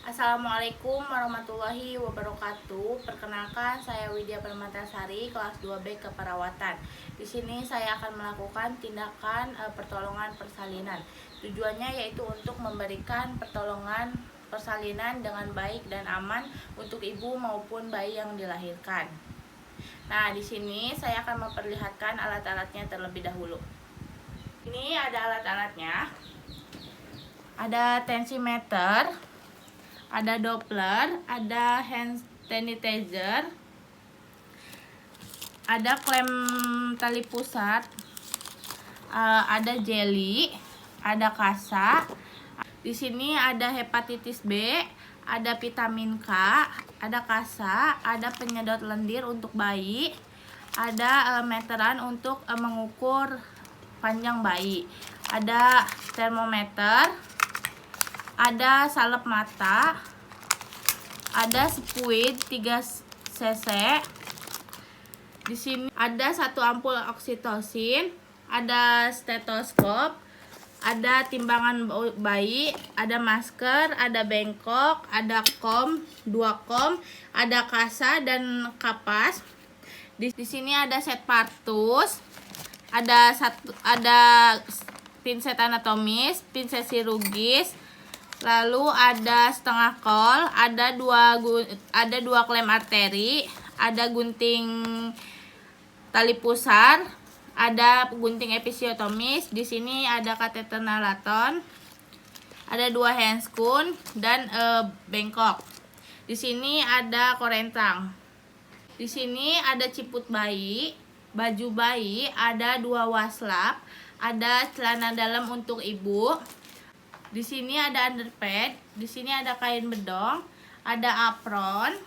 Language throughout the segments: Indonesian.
Assalamualaikum warahmatullahi wabarakatuh. Perkenalkan, saya Widya Permatasari, kelas 2B Keperawatan. Di sini saya akan melakukan tindakan pertolongan persalinan. Tujuannya yaitu untuk memberikan pertolongan persalinan dengan baik dan aman untuk ibu maupun bayi yang dilahirkan. Nah, di sini saya akan memperlihatkan alat-alatnya terlebih dahulu. Ini ada alat-alatnya. Ada tensimeter, ada Doppler, ada hand sanitizer, ada klem tali pusat, ada jelly, ada kasa. Di sini ada hepatitis B, ada vitamin K, ada kasa, ada penyedot lendir untuk bayi, ada meteran untuk mengukur panjang bayi, ada termometer, ada salep mata, ada spuit 3 cc. Di sini ada 1 ampul oksitosin, ada stetoskop, ada timbangan bayi, ada masker, ada bengkok, ada 2 kom, ada kasa dan kapas. Di sini ada set partus, ada pinset anatomis, pinset chirurgis, lalu ada setengah kol, ada dua klem arteri, ada gunting tali pusar, ada gunting episiotomis. Di sini ada kateter nalaton, ada 2 handscoon dan bengkok. Di sini ada korentang. Di sini ada ciput bayi, baju bayi, ada 2 waslap, ada celana dalam untuk ibu. Di sini ada underpad, di sini ada kain bedong, ada apron,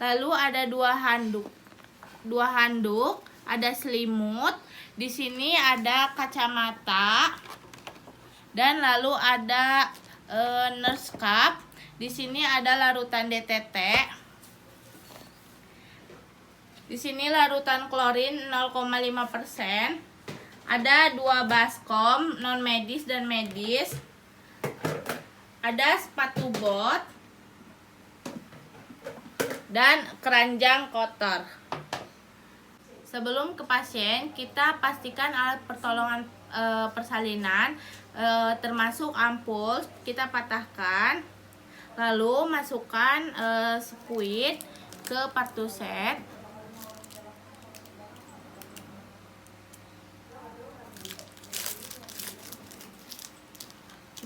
lalu ada 2 handuk, ada selimut. Di sini ada kacamata, dan lalu ada nurse cup. Di sini ada larutan DTT. Di sini larutan klorin 0,5%. Ada 2 baskom non medis dan medis. Ada sepatu bot dan keranjang kotor. Sebelum ke pasien, kita pastikan alat pertolongan persalinan termasuk ampul kita patahkan, lalu masukkan spuit ke partuset.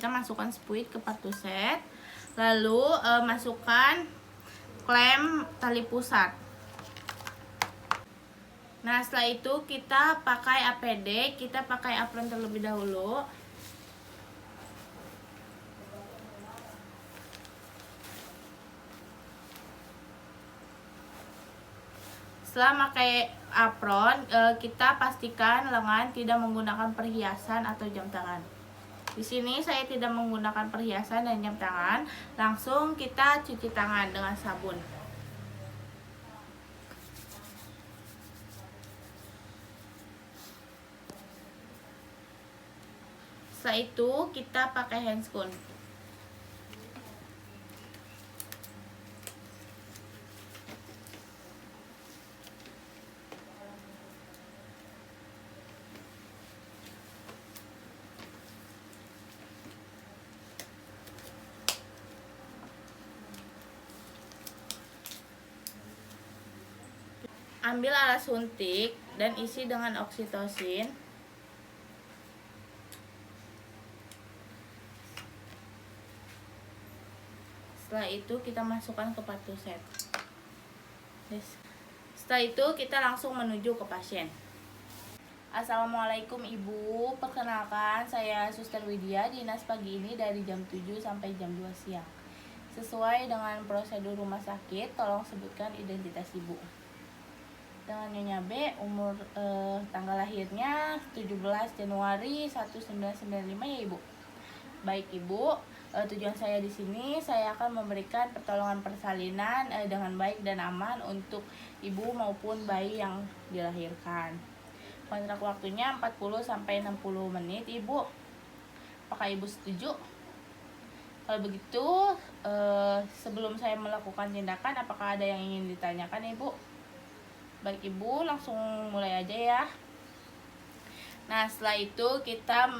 Kita masukkan spuit ke partuset, lalu masukkan klem tali pusat. Nah, setelah itu kita pakai APD, kita pakai apron terlebih dahulu. Setelah pakai apron, kita pastikan lengan tidak menggunakan perhiasan atau jam tangan. Di sini saya tidak menggunakan perhiasan dan jam tangan, langsung kita cuci tangan dengan sabun. Setelah itu kita pakai handscoon. Ambil alat suntik dan isi dengan oksitosin. Setelah itu kita masukkan ke partuset. Setelah itu kita langsung menuju ke pasien. Assalamualaikum Ibu, perkenalkan saya Suster Widya. Dinas pagi ini dari jam 7 sampai jam 2 siang. Sesuai dengan prosedur rumah sakit, tolong sebutkan identitas Ibu. Dengan Nyonya B, umur tanggal lahirnya 17 Januari 1995 ya Ibu. Baik Ibu, tujuan saya di sini saya akan memberikan pertolongan persalinan dengan baik dan aman untuk ibu maupun bayi yang dilahirkan. Kontrak waktunya 40 sampai 60 menit Ibu. Apakah Ibu setuju? Kalau begitu, sebelum saya melakukan tindakan, apakah ada yang ingin ditanyakan, Ibu? Baik, Ibu, langsung mulai aja ya. Nah, setelah itu kita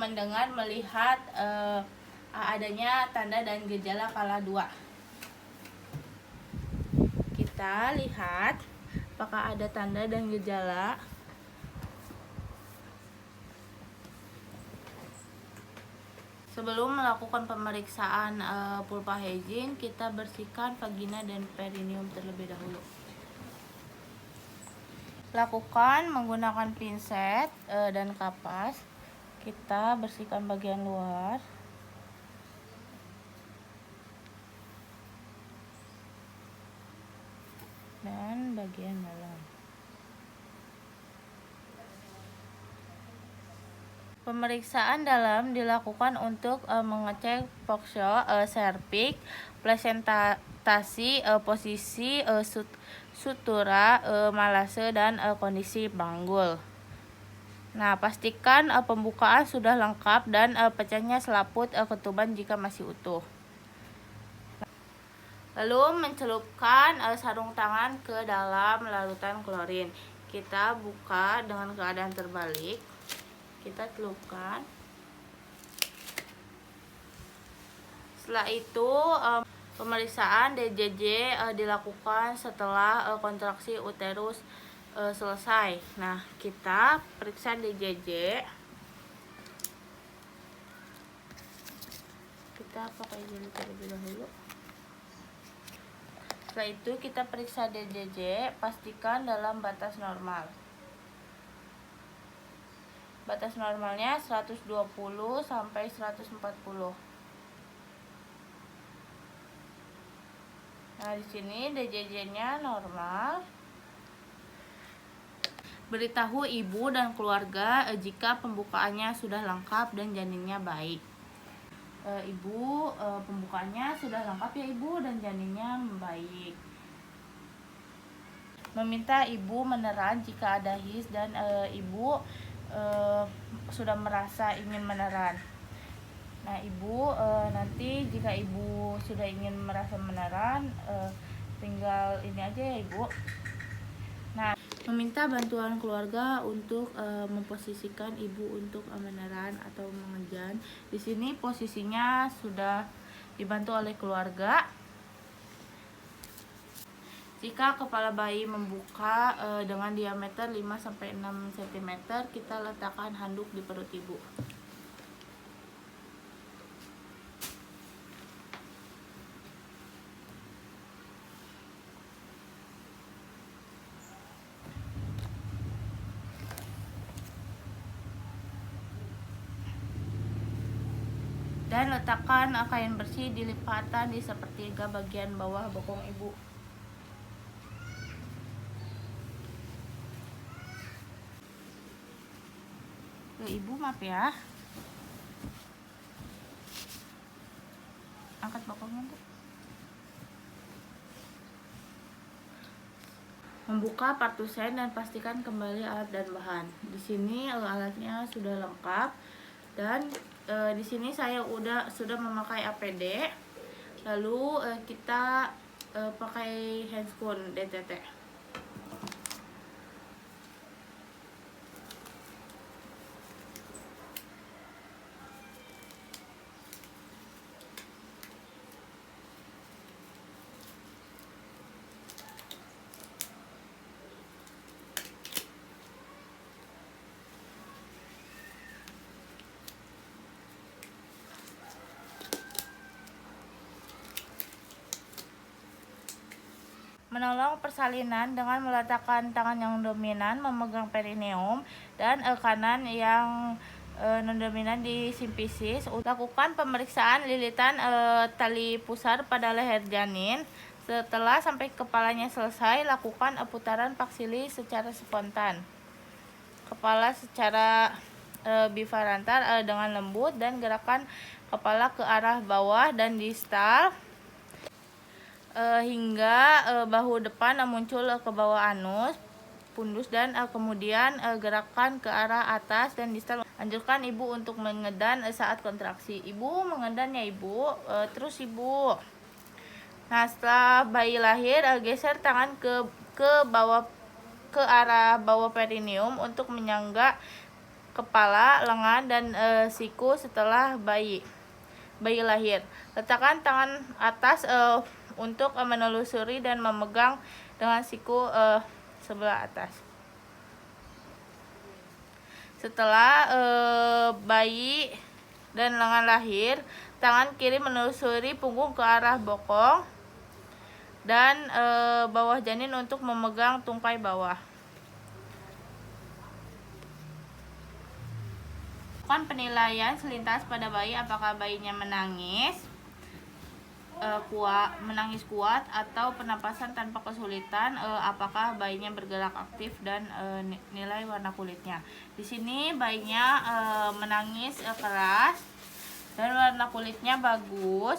melihat adanya tanda dan gejala kala 2. Kita lihat apakah ada tanda dan gejala. Sebelum melakukan pemeriksaan vulva hygiene, kita bersihkan vagina dan perineum terlebih dahulu. Lakukan menggunakan pinset dan kapas. Kita bersihkan bagian luar. Dan bagian dalam. Pemeriksaan dalam dilakukan untuk mengecek poksio, serviks, presentasi, posisi sutura, malase, dan kondisi panggul. Nah, pastikan pembukaan sudah lengkap dan pecahnya selaput ketuban jika masih utuh. Lalu mencelupkan sarung tangan ke dalam larutan klorin. Kita buka dengan keadaan terbalik. Kita celupkan. Setelah itu pemeriksaan DJJ dilakukan setelah kontraksi uterus selesai. Nah, kita periksa DJJ. Kita pakai jeli terlebih dahulu. Setelah itu kita periksa DJJ, pastikan dalam batas normal. Batas normalnya 120 sampai 140. Nah, di sini DJJ-nya normal. Beritahu ibu dan keluarga jika pembukaannya sudah lengkap dan janinnya baik. Ibu, pembukaannya sudah lengkap ya Ibu, dan janinnya baik. Meminta ibu meneran jika ada his dan ibu sudah merasa ingin meneran. Nah, ibu nanti jika ibu sudah ingin merasa meneran, tinggal ini aja ya Ibu. Nah, meminta bantuan keluarga untuk memposisikan ibu untuk meneran atau mengejan. Di sini posisinya sudah dibantu oleh keluarga. Jika kepala bayi membuka dengan diameter 5-6 cm, kita letakkan handuk di perut ibu. Dan letakkan kain bersih di lipatan di sepertiga bagian bawah bokong ibu. Ibu, maaf ya, angkat bokongnya Bu. Membuka partusen dan pastikan kembali alat dan bahan. Di sini alatnya sudah lengkap dan di sini saya sudah memakai APD. Lalu kita pakai handscoon DTT. Menolong persalinan dengan meletakkan tangan yang dominan memegang perineum dan kanan yang non-dominan di simfisis. Lakukan pemeriksaan lilitan tali pusar pada leher janin. Setelah sampai kepalanya selesai, lakukan putaran paksili secara spontan. Kepala secara bivarantal dengan lembut dan gerakan kepala ke arah bawah dan distal hingga bahu depan muncul ke bawah anus. pundus dan kemudian gerakan ke arah atas dan distal. Anjurkan ibu untuk mengedan saat kontraksi. Ibu mengedan ya ibu. Terus ibu. Nah, setelah bayi lahir, geser tangan ke bawah, ke arah bawah perineum untuk menyangga kepala, lengan dan siku setelah bayi lahir. Letakkan tangan atas untuk menelusuri dan memegang dengan siku sebelah atas. Setelah bayi dan lengan lahir, tangan kiri menelusuri punggung ke arah bokong dan bawah janin untuk memegang tungkai bawah. Lakukan penilaian selintas pada bayi, apakah bayinya menangis kuat atau penapasan tanpa kesulitan, apakah bayinya bergerak aktif dan nilai warna kulitnya. Di sini bayinya menangis keras dan warna kulitnya bagus.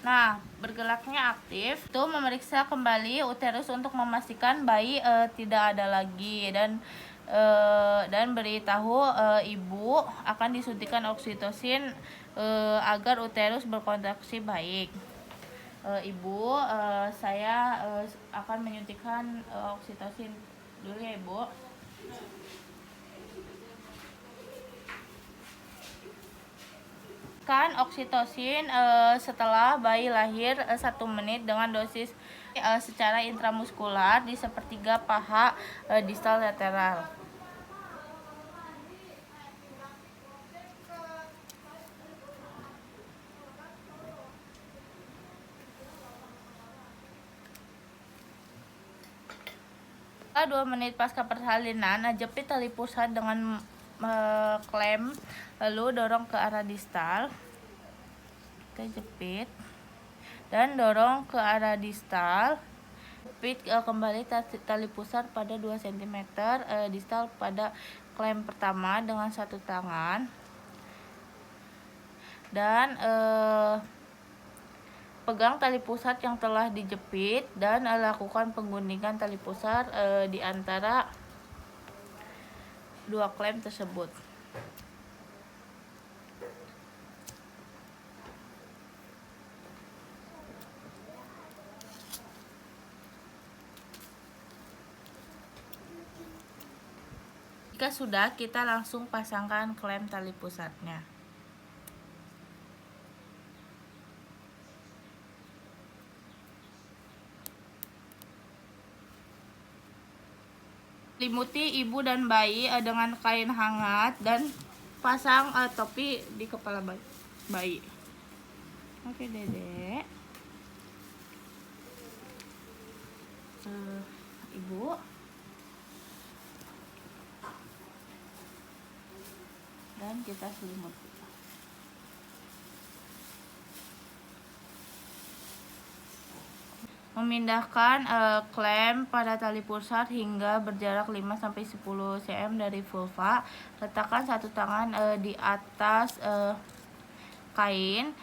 Nah, bergeraknya aktif. Itu memeriksa kembali uterus untuk memastikan bayi tidak ada lagi dan beritahu ibu akan disuntikan oksitosin agar uterus berkontraksi baik. Ibu, saya akan menyuntikkan oksitosin dulu ya ibu. Oksitosin setelah bayi lahir 1 menit dengan dosis secara intramuskular di sepertiga paha distal lateral. Setelah 2 menit pasca persalinan, jepit tali pusat dengan klem, lalu dorong ke arah distal. Kita jepit dan dorong ke arah distal. Jepit kembali tali pusar pada 2 cm distal pada klem pertama dengan 1 tangan dan pegang tali pusat yang telah dijepit dan lakukan pengguntingan tali pusar di antara 2 klem tersebut. Jika sudah, kita langsung pasangkan klem tali pusatnya. Selimuti ibu dan bayi dengan kain hangat dan pasang topi di kepala bayi. Oke, Dedek. Ibu. Dan kita selimuti. Memindahkan klem pada tali pusat hingga berjarak 5-10 cm dari vulva. Letakkan 1 tangan di atas kain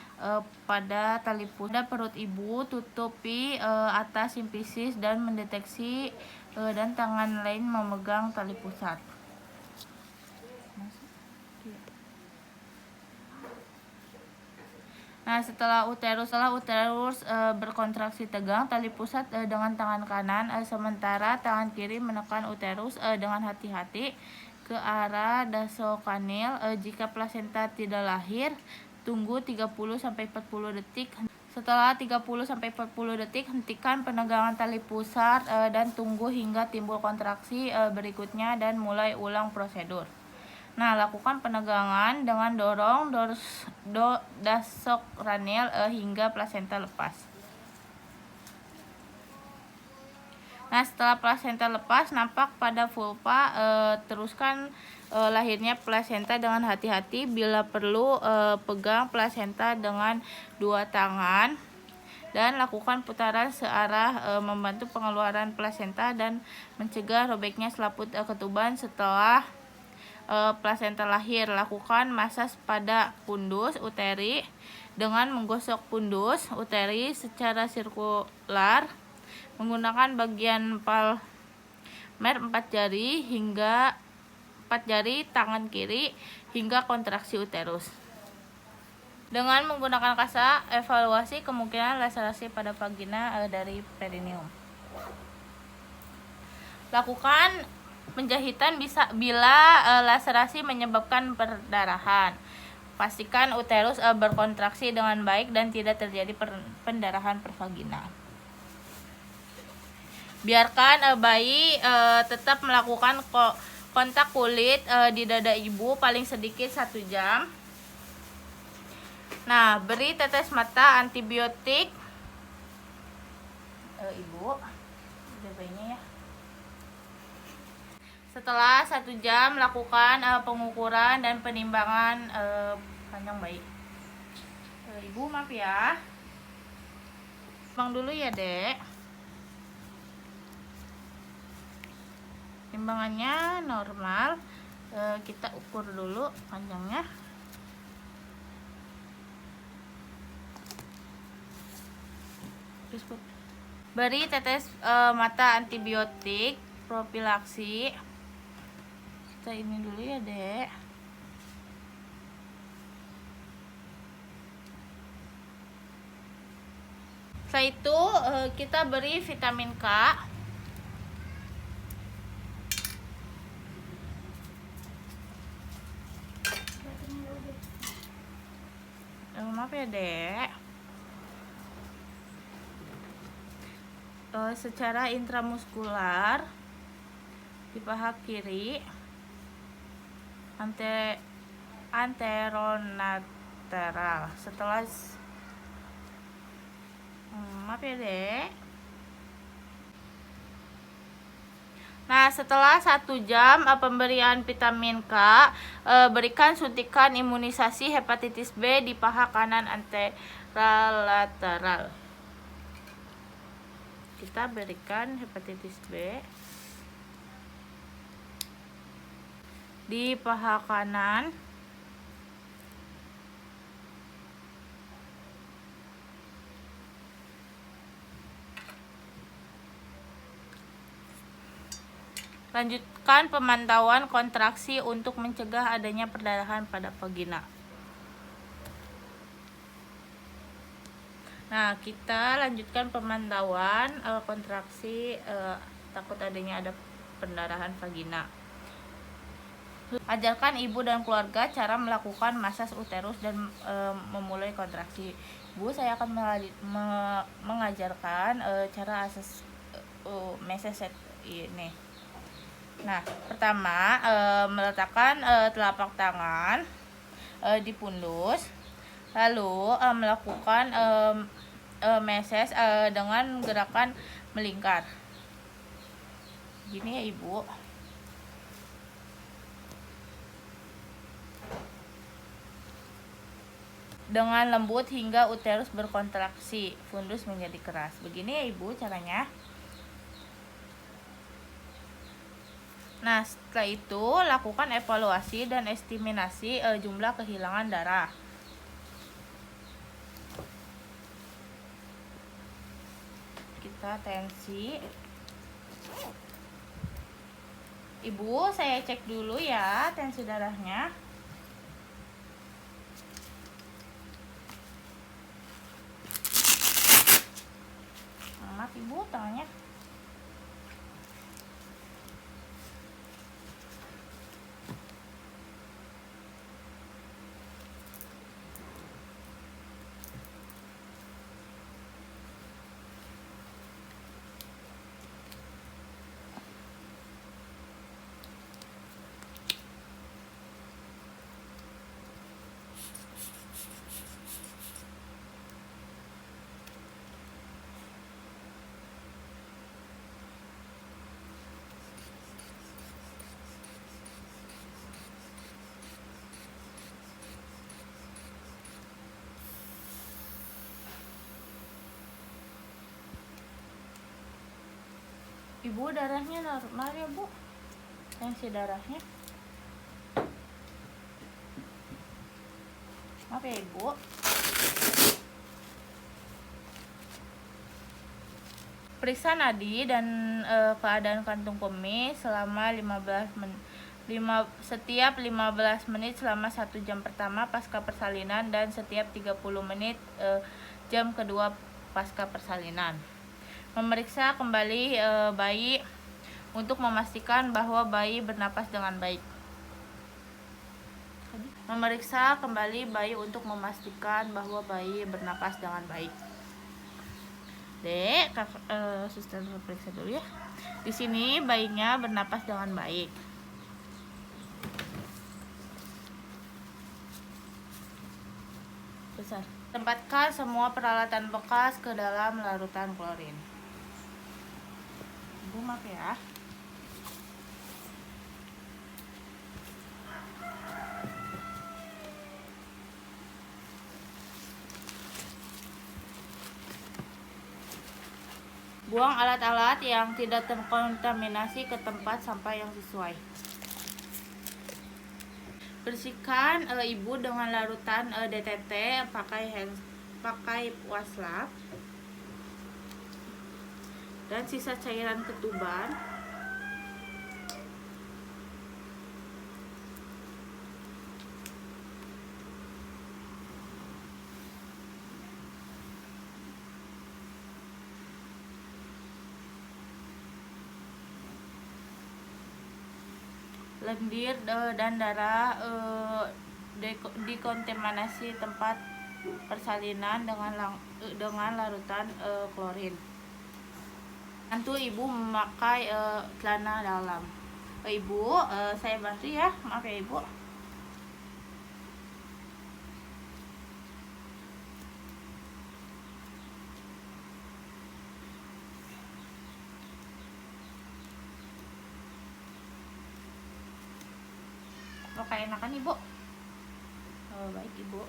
pada tali pusat perut ibu, tutupi atas simpisis dan mendeteksi dan tangan lain memegang tali pusat. Nah, setelah uterus berkontraksi tegang tali pusat dengan tangan kanan, sementara tangan kiri menekan uterus dengan hati-hati ke arah dasokanil. Jika plasenta tidak lahir, tunggu 30-40 detik. Setelah 30-40 detik, hentikan penegangan tali pusat dan tunggu hingga timbul kontraksi berikutnya dan mulai ulang prosedur. Nah, lakukan penegangan dengan dorong dasokranil hingga plasenta lepas. Nah, setelah plasenta lepas, nampak pada vulva, teruskan lahirnya plasenta dengan hati-hati. Bila perlu, pegang plasenta dengan 2 tangan dan lakukan putaran searah membantu pengeluaran plasenta dan mencegah robeknya selaput ketuban. Setelah plasenta lahir, lakukan masas pada pundus uteri dengan menggosok pundus uteri secara sirkular menggunakan bagian mer 4 jari tangan kiri hingga kontraksi uterus. Dengan menggunakan kasa, evaluasi kemungkinan laserasi pada vagina dari perineum. Lakukan penjahitan bila laserasi menyebabkan perdarahan. Pastikan uterus berkontraksi dengan baik dan tidak terjadi pendarahan per vagina. Biarkan bayi tetap melakukan kontak kulit di dada ibu paling sedikit 1 jam. Nah, beri tetes mata antibiotik ibu bayinya ya. Setelah 1 jam, lakukan pengukuran dan penimbangan panjang bayi. Ibu maaf ya, timbang dulu ya dek. Timbangannya normal, kita ukur dulu panjangnya. Beri tetes mata antibiotik profilaksi. Kita ini dulu ya dek. Setelah itu kita beri vitamin K. Maaf ya dek. Secara intramuskular di paha kiri anterolateral. Setelah maaf ya dek. Nah, setelah 1 jam pemberian vitamin K, berikan suntikan imunisasi hepatitis B di paha kanan anterolateral. Kita berikan hepatitis B di paha kanan. Lanjutkan pemantauan kontraksi untuk mencegah adanya perdarahan pada vagina. Nah, kita lanjutkan pemantauan kontraksi, takut adanya ada pendarahan vagina. Ajarkan ibu dan keluarga cara melakukan masas uterus dan memulai kontraksi. Bu, saya akan mengajarkan cara asas meses ini. Nah, pertama meletakkan telapak tangan di pundus, lalu melakukan meses dengan gerakan melingkar. Gini ya ibu. Dengan lembut hingga uterus berkontraksi, fundus menjadi keras. Begini ya ibu caranya. Nah, setelah itu lakukan evaluasi dan estimasi jumlah kehilangan darah. Kita tensi. Ibu, saya cek dulu ya tensi darahnya. Maaf ibu, tangannya. Ibu, darahnya normal ya bu, tensi darahnya. Maaf ya ibu. Periksa nadi dan keadaan kantung kemih selama 15 menit. Setiap 15 menit selama 1 jam pertama pasca persalinan dan setiap 30 menit jam kedua pasca persalinan. Memeriksa kembali bayi untuk memastikan bahwa bayi bernapas dengan baik. Memeriksa kembali bayi untuk memastikan bahwa bayi bernapas dengan baik. Dek, suster periksa dulu ya. Di sini bayinya bernapas dengan baik. Besar. Tempatkan semua peralatan bekas ke dalam larutan klorin. Ibu maaf ya. Buang alat-alat yang tidak terkontaminasi ke tempat sampah yang sesuai. Bersihkan ibu dengan larutan DTT pakai waslap dan sisa cairan ketuban. Lendir dan darah dikontaminasi tempat persalinan dengan larutan klorin. Bantu ibu memakai celana dalam. Ibu, saya bantu ya, maaf ya ibu. Kayak enakan ibu. Baik ibu.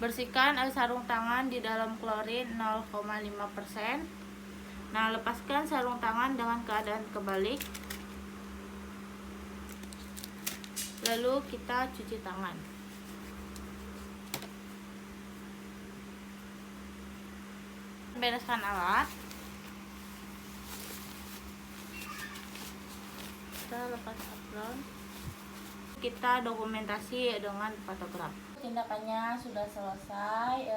Bersihkan sarung tangan di dalam klorin 0,5%. Nah, lepaskan sarung tangan dengan keadaan kebalik. Lalu kita cuci tangan. Bereskan alat. Kita lepas apron. Kita dokumentasi dengan fotograf. Tindakannya sudah selesai.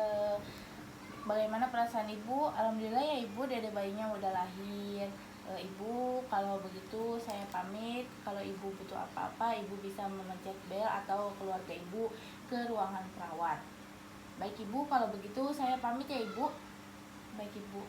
Bagaimana perasaan ibu? Alhamdulillah ya ibu, dede bayinya udah lahir. Ibu, kalau begitu saya pamit. Kalau ibu butuh apa-apa, ibu bisa memencet bel atau keluarga ibu ke ruangan perawat. Baik ibu, kalau begitu saya pamit ya ibu. Baik ibu.